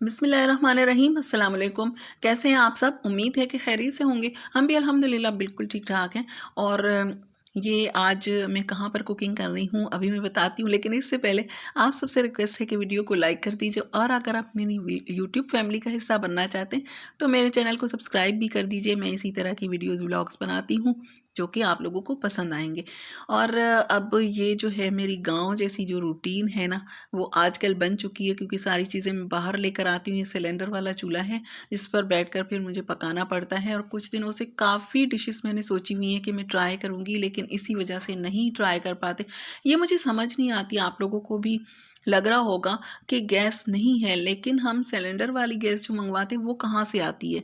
बिस्मिल्लाहिर्रहमानिर्रहीम अस्सलाम वालेकुम। कैसे हैं आप सब? उम्मीद है कि खैरियत से होंगे। हम भी अल्हम्दुलिल्लाह बिल्कुल ठीक-ठाक हैं। और ये आज मैं कहाँ पर कुकिंग कर रही हूँ अभी मैं बताती हूँ, लेकिन इससे पहले आप सबसे रिक्वेस्ट है कि वीडियो को लाइक कर दीजिए, और अगर आप मेरी यूट्यूब फैमिली का हिस्सा बनना चाहते हैं तो मेरे चैनल को सब्सक्राइब भी कर दीजिए। मैं इसी तरह की वीडियोज़ व्लॉग्स बनाती हूँ जो कि आप लोगों को पसंद आएँगे। और अब ये जो है मेरी गाँव जैसी जो रूटीन है ना, वो आजकल बन चुकी है, क्योंकि सारी चीज़ें मैं बाहर लेकर आती हूँ। ये सिलेंडर वाला चूल्हा है जिस पर बैठकर फिर मुझे पकाना पड़ता है, और कुछ दिनों से काफ़ी डिशेस मैंने सोची हुई हैं कि मैं ट्राई करूँगी, लेकिन इसी वजह से नहीं ट्राई कर पाते। ये मुझे समझ नहीं आती, आप लोगों को भी लग रहा होगा कि गैस नहीं है, लेकिन हम सिलेंडर वाली गैस जो मंगवाते हैं वो कहाँ से आती है।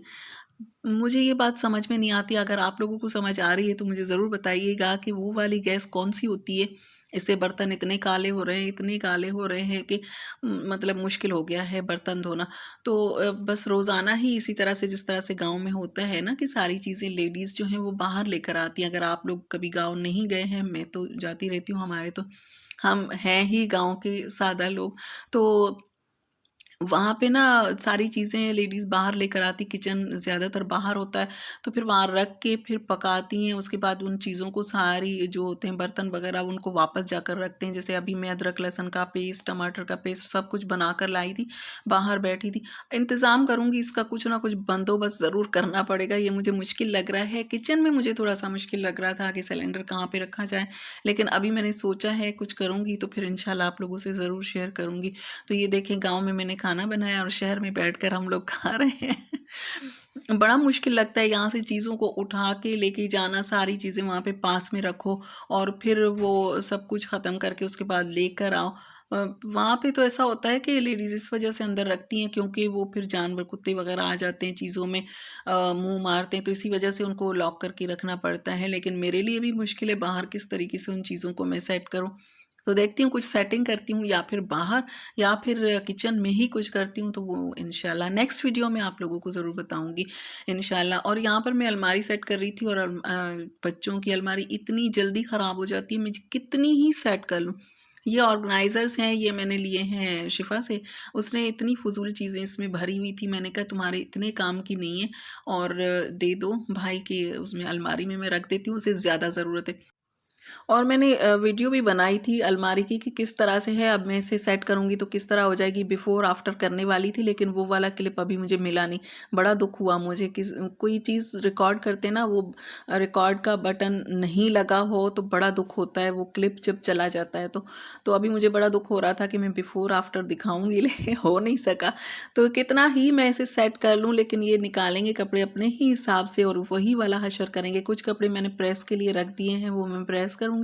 मुझे ये बात समझ में नहीं आती। अगर आप लोगों को समझ आ रही है तो मुझे ज़रूर बताइएगा कि वो वाली गैस कौन-सी होती है। इससे बर्तन इतने काले हो रहे हैं, इतने काले हो रहे हैं कि मतलब मुश्किल हो गया है बर्तन धोना। तो बस रोज़ाना ही इसी तरह से, जिस तरह से गाँव में होता है ना कि सारी चीज़ें लेडीज़ जो हैं वो बाहर लेकर आती हैं। अगर आप लोग कभी गाँव नहीं गए हैं, मैं तो जाती रहती हूँ, हमारे तो हम हैं ही गाँव के सादा लोग। तो वहाँ पे ना सारी चीज़ें लेडीज़ बाहर लेकर आती, किचन ज़्यादातर बाहर होता है, तो फिर वहाँ रख के फिर पकाती हैं। उसके बाद उन चीज़ों को सारी जो होते हैं बर्तन वग़ैरह उनको वापस जाकर रखते हैं। जैसे अभी मैं अदरक लहसुन का पेस्ट, टमाटर का पेस्ट सब कुछ बनाकर लाई थी, बाहर बैठी थी। इंतज़ाम करूँगी, इसका कुछ ना कुछ बंदोबस्त ज़रूर करना पड़ेगा, ये मुझे मुश्किल लग रहा है। किचन में मुझे थोड़ा-सा मुश्किल लग रहा था कि सिलेंडर कहाँ पे रखा जाए, लेकिन अभी मैंने सोचा है कुछ करूँगी तो फिर इंशाल्लाह आप लोगों से ज़रूर शेयर करूँगी। तो ये देखें, गाँव में मैंने खाना बनाया और शहर में बैठकर हम लोग खा रहे हैं। बड़ा मुश्किल लगता है यहाँ से चीज़ों को उठा के लेके जाना, सारी चीज़ें वहाँ पे पास में रखो और फिर वो सब कुछ ख़त्म करके उसके बाद लेकर आओ। वहाँ पे तो ऐसा होता है कि लेडीज़ इस वजह से अंदर रखती हैं क्योंकि वो फिर जानवर कुत्ते वगैरह आ जाते हैं चीज़ों में, मुँह मारते हैं, तो इसी वजह से उनको लॉक करके रखना पड़ता है। लेकिन मेरे लिए भी मुश्किल है बाहर किस तरीके से उन चीज़ों को मैं सेट करूँ। तो देखती हूँ कुछ सेटिंग करती हूँ, या फिर बाहर या फिर किचन में ही कुछ करती हूँ, तो वो इंशाल्लाह नेक्स्ट वीडियो में आप लोगों को ज़रूर बताऊँगी इंशाल्लाह। और यहाँ पर मैं अलमारी सेट कर रही थी, और बच्चों की अलमारी इतनी जल्दी ख़राब हो जाती है, मैं कितनी ही सेट कर लूँ। ये ऑर्गेनाइज़र्स हैं, ये मैंने लिए हैं शिफ़ा से। उसने इतनी फ़ुज़ूल चीज़ें इसमें भरी हुई थी, मैंने कहा तुम्हारे इतने काम की नहीं है, और दे दो भाई के, उसमें अलमारी में मैं रख देती हूँ, उसे ज़्यादा ज़रूरत है। और मैंने वीडियो भी बनाई थी अलमारी की कि किस तरह से है, अब मैं इसे सेट करूँगी तो किस तरह हो जाएगी, बिफ़ोर आफ्टर करने वाली थी, लेकिन वो वाला क्लिप अभी मुझे मिला नहीं। बड़ा दुःख हुआ मुझे, कोई चीज़ रिकॉर्ड करते ना, वो रिकॉर्ड का बटन नहीं लगा हो तो बड़ा दुःख होता है, वो क्लिप जब चला जाता है तो। तो अभी मुझे बड़ा दुःख हो रहा था कि मैं बिफ़ोर आफ्टर दिखाऊँगी, लेकिन हो नहीं सका। तो कितना ही मैं इसे सेट कर लूँ, लेकिन ये निकालेंगे कपड़े अपने ही हिसाब से और वही वाला हशर करेंगे। कुछ कपड़े मैंने प्रेस के लिए रख दिए हैं, वो मैं प्रेस करूँगी।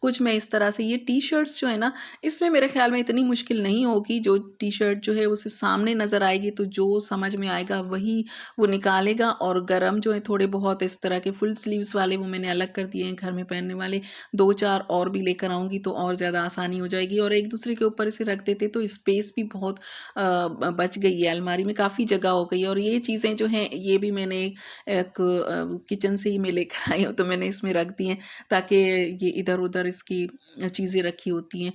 कुछ मैं इस तरह से, ये टी-शर्ट्स जो है ना, इसमें मेरे ख़्याल में इतनी मुश्किल नहीं होगी। जो टी-शर्ट जो है उसे सामने नज़र आएगी तो जो समझ में आएगा वही वो निकालेगा, और गरम जो है थोड़े बहुत इस तरह के फुल स्लीव्स वाले वो मैंने अलग कर दिए हैं घर में पहनने वाले। 2-4 और भी लेकर आऊँगी तो और ज़्यादा आसानी हो जाएगी, और एक-दूसरे के ऊपर इसे रख देते तो स्पेस भी बहुत बच गई है, अलमारी में काफ़ी जगह हो गई है। और ये चीज़ें जो हैं ये भी मैंने एक किचन से ही मैं लेकर आई हूँ, तो मैंने इसमें रख दी हैं ताकि ये इधर-उधर इसकी चीज़ें रखी होती हैं।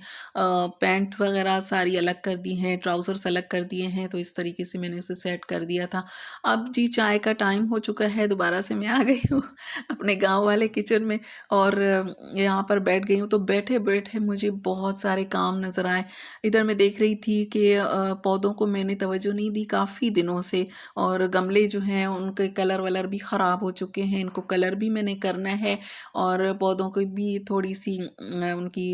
पैंट वगैरह सारी अलग कर दी हैं, ट्राउज़र्स अलग कर दिए हैं, तो इस तरीके से मैंने उसे सेट कर दिया था। अब जी चाय का टाइम हो चुका है, दोबारा से मैं आ गई हूँ अपने गाँव वाले किचन में, और यहाँ पर बैठ गई हूँ। तो बैठे-बैठे मुझे बहुत सारे काम नज़र आए। इधर मैं देख रही थी कि पौधों को मैंने तवज्जो नहीं दी काफ़ी दिनों से, और गमले जो हैं उनके कलर-वलर भी ख़राब हो चुके हैं, इनको कलर भी मैंने करना है, और पौधों को भी थोड़ी-सी उनकी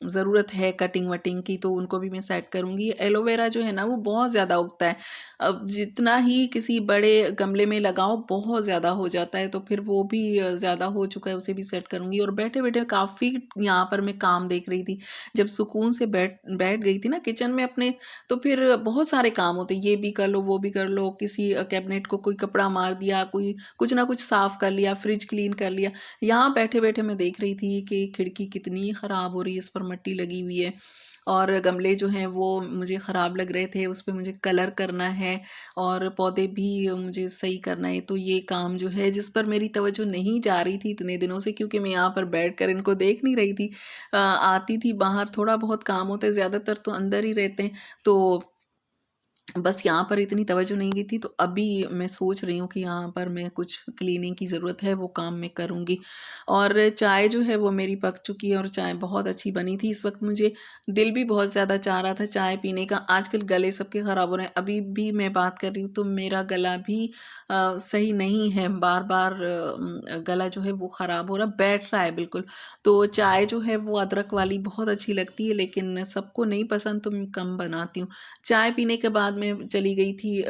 ज़रूरत है कटिंग-वटिंग की, तो उनको भी मैं सेट करूँगी। एलोवेरा जो है ना वो बहुत ज़्यादा उगता है। अब जितना ही किसी बड़े गमले में लगाओ बहुत ज़्यादा हो जाता है, तो फिर वो भी ज़्यादा हो चुका है, उसे भी सेट करूँगी। और बैठे-बैठे काफ़ी यहाँ पर मैं काम देख रही थी। जब सुकून से बैठ बैठ गई थी ना किचन में अपने, तो फिर बहुत सारे काम होते हैं, ये भी कर लो, वो भी कर लो, किसी कैबिनेट को कोई कपड़ा मार दिया, कोई कुछ ना कुछ साफ़ कर लिया, फ्रिज क्लीन कर लिया। यहाँ बैठे-बैठे मैं देख रही थी कि खिड़की कितनी ख़राब हो रही है, इस पर मिट्टी लगी हुई है, और गमले जो हैं वो मुझे ख़राब लग रहे थे, उस पे मुझे कलर करना है, और पौधे भी मुझे सही करना है। तो ये काम जो है जिस पर मेरी तवज्जो नहीं जा रही थी इतने दिनों से, क्योंकि मैं यहाँ पर बैठकर इनको देख नहीं रही थी। आती थी बाहर, थोड़ा बहुत काम होता है, ज़्यादातर तो अंदर ही रहते हैं। तो बस यहाँ पर इतनी तवज्जो नहीं की थी, तो अभी मैं सोच रही हूँ कि यहाँ पर मैं कुछ क्लीनिंग की ज़रूरत है, वो काम मैं करूँगी। और चाय जो है वो मेरी पक चुकी है और चाय बहुत अच्छी बनी थी। इस वक़्त मुझे दिल भी बहुत ज़्यादा चाह रहा था चाय पीने का। आजकल गले सबके ख़राब हो रहे हैं, अभी भी मैं बात कर रही हूँ तो मेरा गला भी सही नहीं है, बार-बार गला जो है वो ख़राब हो रहा है, बैठ रहा है बिल्कुल। तो चाय जो है वो अदरक वाली बहुत अच्छी लगती है, लेकिन सबको नहीं पसंद तो मैं कम बनाती हूँ। चाय पीने के बाद मैं चली गई थी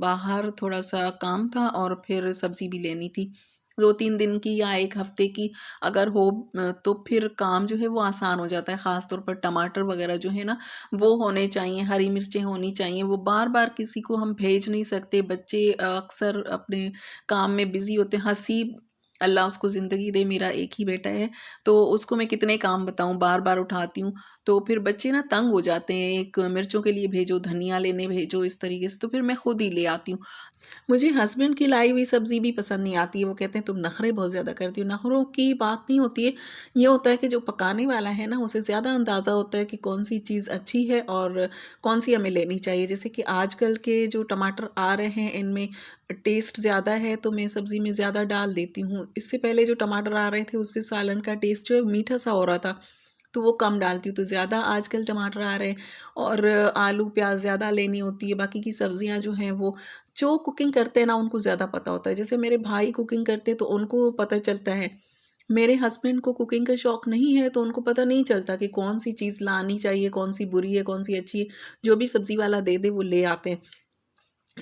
बाहर, थोड़ा-सा काम था और फिर सब्ज़ी भी लेनी थी। 2-3 दिन की या 1 हफ़्ते की अगर हो तो फिर काम जो है वो आसान हो जाता है, ख़ास तौर पर टमाटर वग़ैरह जो है ना, वो होने चाहिए, हरी मिर्चें होनी चाहिए, वो बार-बार किसी को हम भेज नहीं सकते। बच्चे अक्सर अपने काम में बिज़ी होते हैं। हसीब अल्लाह उसको ज़िंदगी दे, मेरा एक ही बेटा है, तो उसको मैं कितने काम बताऊँ, बार-बार उठाती हूँ। तो फिर बच्चे ना तंग हो जाते हैं, एक मिर्चों के लिए भेजो, धनिया लेने भेजो, इस तरीके से, तो फिर मैं खुद ही ले आती हूँ। मुझे हस्बैंड की लाई हुई सब्ज़ी भी पसंद नहीं आती है, वो कहते हैं तुम नखरे बहुत ज़्यादा करती हो। नखरों की बात नहीं होती है, ये होता है कि जो पकाने वाला है ना, उसे ज़्यादा अंदाज़ा होता है कि कौन-सी चीज़ अच्छी है और कौन-सी हमें लेनी चाहिए। जैसे कि आजकल के जो टमाटर आ रहे हैं, इनमें टेस्ट ज़्यादा है, तो मैं सब्ज़ी में ज़्यादा डाल देती हूँ। इससे पहले जो टमाटर आ रहे थे, उससे सालन का टेस्ट जो है मीठा-सा हो रहा था। तो वो कम डालती हूँ, तो ज़्यादा आजकल टमाटर आ रहे हैं और आलू, प्याज़ ज़्यादा लेनी होती है, बाकी की सब्ज़ियाँ जो हैं वो जो कुकिंग करते हैं ना उनको ज़्यादा पता होता है। जैसे मेरे भाई कुकिंग करते हैं तो उनको पता चलता है। मेरे हस्बैंड को कुकिंग का शौक नहीं है तो उनको पता नहीं चलता कि कौन-सी चीज़ लानी चाहिए, कौन-सी बुरी है, कौन-सी अच्छी है। जो भी सब्ज़ी वाला दे दे वो ले आते हैं।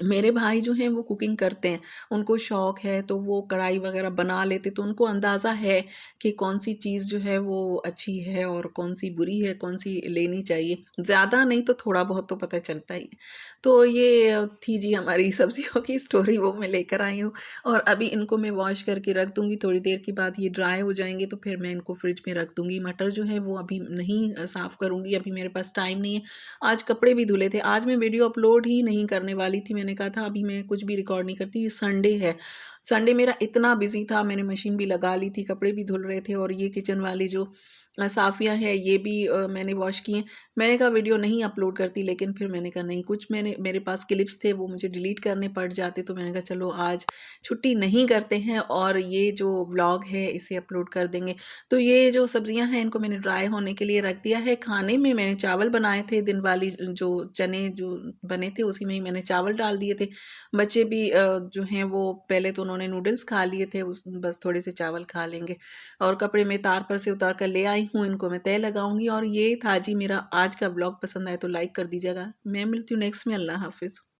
मेरे भाई जो हैं वो कुकिंग करते हैं, उनको शौक है तो वो कढ़ाई वग़ैरह बना लेते, तो उनको अंदाज़ा है कि कौन-सी चीज़ जो है वो अच्छी है और कौन-सी बुरी है, कौन-सी लेनी चाहिए। ज़्यादा नहीं तो थोड़ा बहुत तो पता चलता ही है। तो ये थी जी हमारी सब्जियों की स्टोरी, वो मैं लेकर आई हूँ और अभी इनको मैं वॉश करके रख दूँगी, थोड़ी देर के बाद ये ड्राई हो जाएँगे तो फिर मैं इनको फ्रिज में रख दूँगी। मटर जो है वो अभी नहीं साफ़ करूँगी, अभी मेरे पास टाइम नहीं है। आज कपड़े भी धुले थे, आज मैं वीडियो अपलोड ही नहीं करने वाली थी, मैंने कहा था अभी मैं कुछ भी रिकॉर्ड नहीं करती, ये संडे है। संडे मेरा इतना बिज़ी था, मैंने मशीन भी लगा ली थी, कपड़े भी धुल रहे थे और ये किचन वाली जो साफ़ियाँ हैं ये भी मैंने वॉश की हैं। मैंने कहा वीडियो नहीं अपलोड करती, लेकिन फिर मैंने कहा नहीं, कुछ मेरे पास क्लिप्स थे वो मुझे डिलीट करने पड़ जाते, तो मैंने कहा चलो आज छुट्टी नहीं करते हैं और ये जो व्लॉग है इसे अपलोड कर देंगे। तो ये जो सब्जियां हैं इनको मैंने ड्राई होने के लिए रख दिया है। खाने में मैंने चावल बनाए थे, दिन वाली जो चने जो बने थे उसी में ही मैंने चावल डाल दिए थे। बच्चे भी जो हैं वो पहले तो उन्होंने नूडल्स खा लिए थे, उस बस थोड़े से चावल खा लेंगे। और कपड़े मैं तार पर से उतार कर ले आई हूँ, इनको मैं तय लगाऊंगी। और ये था जी मेरा आज का ब्लॉग। पसंद आए तो लाइक कर दीजिएगा। मैं मिलती हूँ नेक्स्ट में। अल्लाह हाफिज़।